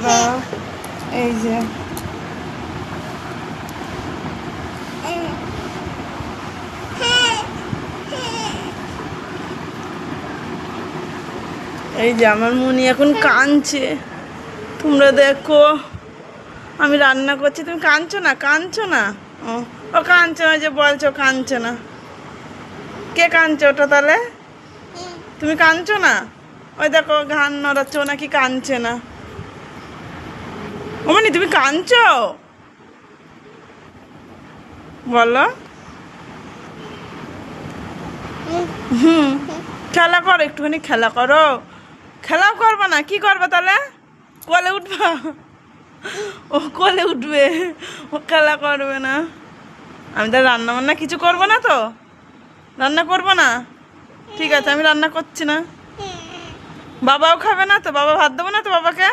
দাও। এই যে এই যে আমার মুনি এখন কাঁদছে। তোমরা দেখো আমি রান্না করছি, তুমি কাঁদছো না? কাঁদছো না? ও কাঁদছে না, যে বলছো কাঁদছে না। কে কাঁদছে ওটা তাহলে? তুমি কাঁদছো না? ওই দেখো ঘান নড়াচ্ছ, নাকি কাঁদছে না? ওমানি তুমি কাঁদছো? বলো। হুম, খেলা করো, একটুখানি খেলা করো। খেলাও করবে না? কি করবে তাহলে? কোলে উঠবা? ও কোলে উঠবে, ও খেলা করবে না। আমি তো রান্না বান্না কিছু করবো না, তো রান্না করবো না। ঠিক আছে, আমি রান্না করছি না। বাবাও খাবে না তো? বাবা ভাত দেবো না তো বাবাকে?